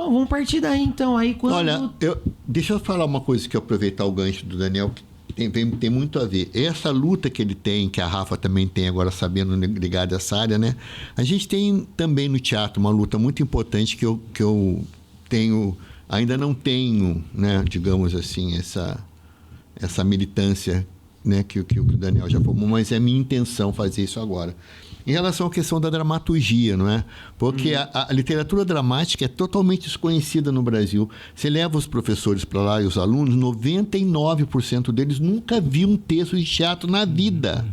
Bom, vamos partir daí então. Aí quando... Olha, deixa eu falar uma coisa que eu aproveitar o gancho do Daniel, que tem muito a ver. Essa luta que ele tem, que a Rafa também tem agora, sabendo ligada a essa área, né? A gente tem também no teatro uma luta muito importante que eu tenho, ainda não tenho, né, digamos assim, essa militância, né, que o Daniel já formou, mas é minha intenção fazer isso agora. Em relação à questão da dramaturgia, não é? Porque a literatura dramática é totalmente desconhecida no Brasil. Você leva os professores para lá e os alunos, 99% deles nunca viu um texto de teatro na vida.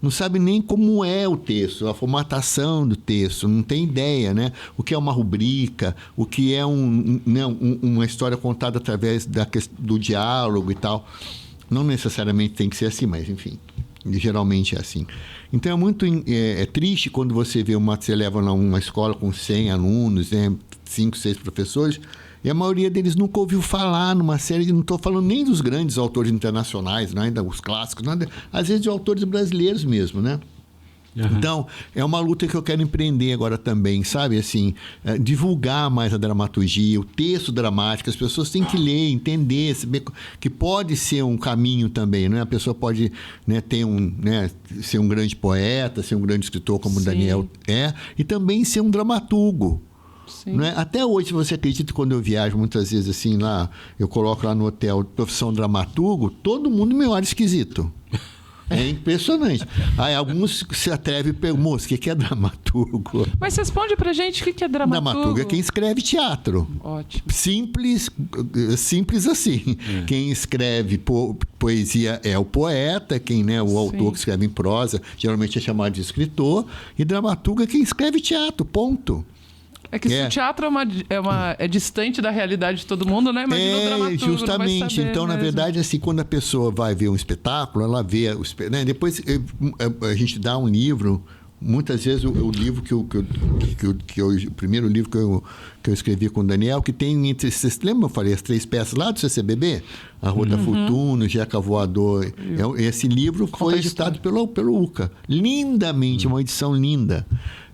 Não sabe nem como é o texto, a formatação do texto, não tem ideia, né? O que é uma rubrica, o que é uma história contada através do diálogo e tal. Não necessariamente tem que ser assim, mas enfim, geralmente é assim. Então é muito triste quando você leva uma escola com 100 alunos, né, 5, 6 professores, e a maioria deles nunca ouviu falar numa série, não estou falando nem dos grandes autores internacionais, né, ainda os clássicos, nada, às vezes de autores brasileiros mesmo, né? Uhum. Então, é uma luta que eu quero empreender agora também, sabe? Assim, divulgar mais a dramaturgia, o texto dramático. As pessoas têm que ler, entender, saber que pode ser um caminho também, né? A pessoa pode, né, ser um grande poeta, ser um grande escritor como o Daniel é, e também ser um dramaturgo. Não é? Até hoje, você acredita, quando eu viajo muitas vezes assim, lá, eu coloco lá no hotel profissão dramaturgo, todo mundo me olha esquisito. É impressionante. Aí alguns se atrevem e perguntam, moço, o que é dramaturgo? Mas responde pra gente o que é dramaturgo. Dramaturgo é quem escreve teatro. Ótimo. Simples assim. Quem escreve poesia é o poeta, o autor que escreve em prosa, geralmente é chamado de escritor, e dramaturgo é quem escreve teatro, ponto. É que se o teatro é distante da realidade de todo mundo, né? Imagina o dramaturgo, justamente. não vai saber então, na mesmo. verdade, assim, quando a pessoa vai ver um espetáculo, ela vê... né? Depois a gente dá um livro... Muitas vezes o livro o primeiro livro que eu escrevi com o Daniel, que tem entre... Vocês lembram? Eu falei as 3 peças lá do CCBB? A Rua da Fortuna, o Jeca Voador. Esse livro foi editado pelo UCA. Lindamente, uma edição linda.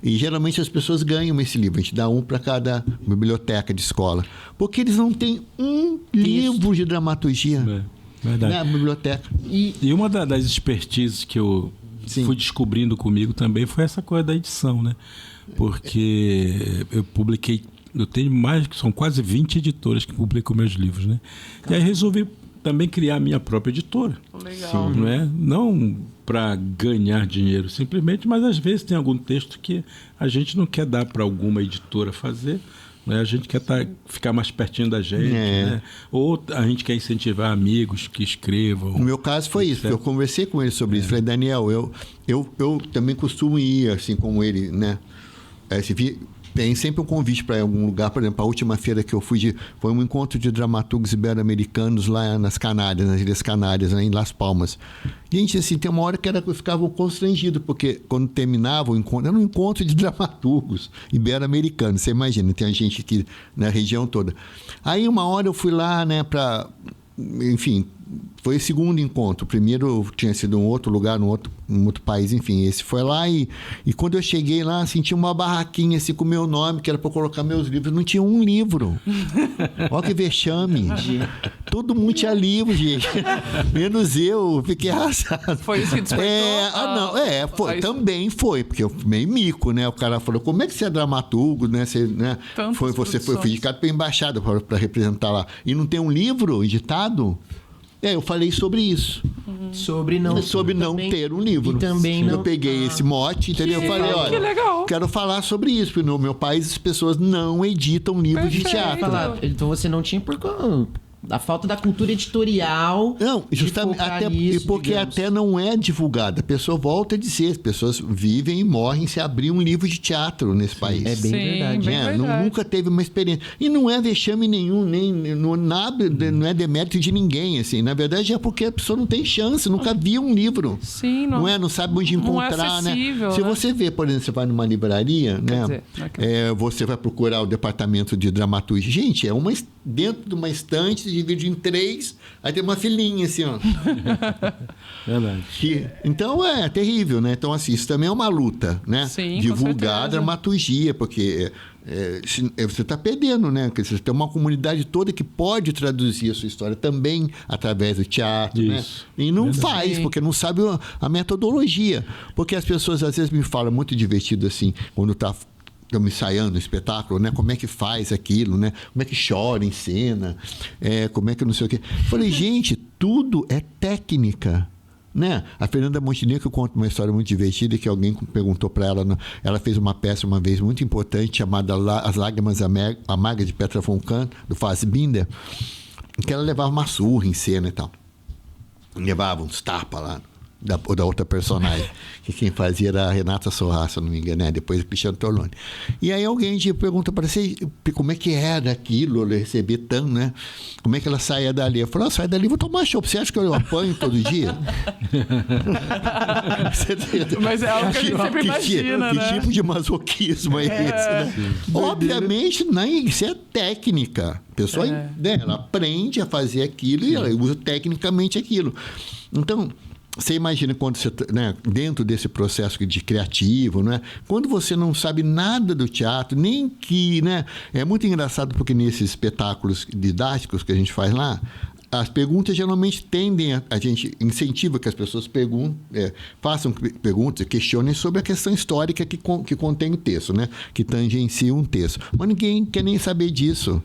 E geralmente as pessoas ganham esse livro. A gente dá um para cada biblioteca de escola. Porque eles não têm livro de dramaturgia na biblioteca. E uma das expertises que eu fui descobrindo comigo também foi essa coisa da edição, né? Porque eu publiquei... Eu tenho são quase 20 editoras que publicam meus livros, né? E aí resolvi também criar a minha própria editora. Legal. Não é? Não para ganhar dinheiro simplesmente, mas às vezes tem algum texto que a gente não quer dar para alguma editora fazer, né? A gente quer ficar mais pertinho da gente, né? Ou a gente quer incentivar amigos que escrevam. No meu caso foi isso, eu conversei com ele sobre isso. Falei, Daniel, eu também costumo ir, assim como ele, né? Tem sempre um convite para algum lugar. Por exemplo, a última feira que eu fui foi um encontro de dramaturgos ibero-americanos lá nas Canárias, nas Ilhas Canárias, né, em Las Palmas. Gente, assim, tem uma hora que eu ficava constrangido, porque quando terminava o encontro, era um encontro de dramaturgos ibero-americanos. Você imagina, tem gente aqui na região toda. Aí uma hora eu fui lá, né, enfim, foi o segundo encontro. O primeiro tinha sido em um outro lugar, num outro país, enfim. Esse foi lá e quando eu cheguei lá, senti uma barraquinha assim com o meu nome, que era para colocar meus livros. Não tinha um livro. Olha que vexame. Todo mundo tinha livro, gente. Menos eu. Fiquei arrasado. Foi isso que despertou? Também foi, porque eu meio mico, né? O cara falou, como é que você é dramaturgo, né? Você foi indicado para a embaixada para representar lá. E não tem um livro editado? Eu falei sobre isso. Sobre não ter um livro. E também eu peguei esse mote, entendeu? Eu falei, olha, que legal. Quero falar sobre isso, porque no meu país as pessoas não editam livros de teatro. Então você não tinha a falta da cultura editorial. Não, justamente porque até não é divulgada. A pessoa volta a dizer, as pessoas vivem e morrem se abrir um livro de teatro nesse país. É bem verdade. Bem verdade. Nunca teve uma experiência. E não é vexame nenhum, não é demérito de ninguém, assim. Na verdade é porque a pessoa não tem chance, nunca viu um livro. Sim, não sabe onde encontrar, não é acessível, Se você vê, por exemplo, você vai numa livraria, né? Você vai procurar o departamento de dramaturgia. Gente, dentro de uma estante, divide em 3, aí tem uma filinha assim, ó. Verdade. Então é terrível, né? Então, assim, isso também é uma luta, né? Sim, divulgar a dramaturgia, porque você está perdendo, né? Porque você tem uma comunidade toda que pode traduzir a sua história também através do teatro, né? E não faz, porque não sabe a metodologia. Porque as pessoas às vezes me falam, muito divertido assim, quando estamos ensaiando o espetáculo, né? Como é que faz aquilo, né? Como é que chora em cena, como é que não sei o quê. Falei, gente, tudo é técnica. Né? A Fernanda Montenegro conta uma história muito divertida que alguém perguntou para ela. Ela fez uma peça uma vez muito importante chamada As Lágrimas Amargas de Petra von Kant, do Fassbinder, que ela levava uma surra em cena e tal. Levava uns tapas lá da outra personagem, que quem fazia era a Renata Sorra, se eu não me engano, né? Depois o Cristiano Torloni. E aí alguém pergunta para você como é que era aquilo, ela receber tanto, né? Como é que ela saía dali? Eu falei, sai dali, vou tomar chopp. Você acha que eu apanho todo dia? Mas é algo que a gente sempre imagina, né? Que tipo de masoquismo é esse, né? Obviamente, isso é técnica. A pessoa ela aprende a fazer aquilo e ela usa tecnicamente aquilo. Então, você imagina quando você, né, dentro desse processo de criativo, né, quando você não sabe nada do teatro, nem que, né, é muito engraçado porque nesses espetáculos didáticos que a gente faz lá, as perguntas geralmente tendem a gente incentiva que as pessoas façam perguntas, questionem sobre a questão histórica que contém o texto, né, que tangencia um texto. Mas ninguém quer nem saber disso.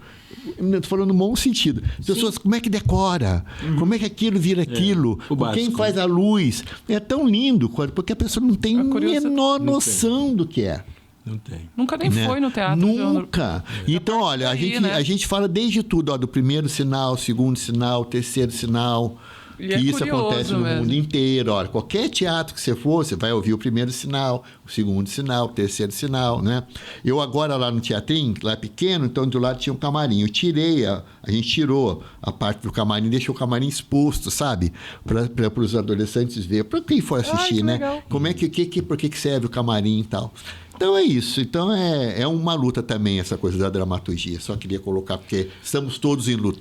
Estou falando no bom sentido. As pessoas, como é que decora? Como é que aquilo vira aquilo? Quem faz a luz? É tão lindo, porque a pessoa não tem a menor noção do que é. Não tem. Nunca nem foi no teatro. Nunca. Então, olha, a gente fala desde tudo, ó, do primeiro sinal, segundo sinal, terceiro sinal. E que isso acontece no mundo inteiro. Olha, qualquer teatro que você for, você vai ouvir o primeiro sinal, o segundo sinal, o terceiro sinal, né? Eu agora lá no teatrinho, lá pequeno, então do lado tinha um camarim. Eu tirei, a gente tirou a parte do camarim, deixou o camarim exposto, sabe? Para os adolescentes ver, para quem for assistir, né? Legal. Como é por que serve o camarim e tal. Então é isso. Então é uma luta também essa coisa da dramaturgia. Só queria colocar porque estamos todos em luta.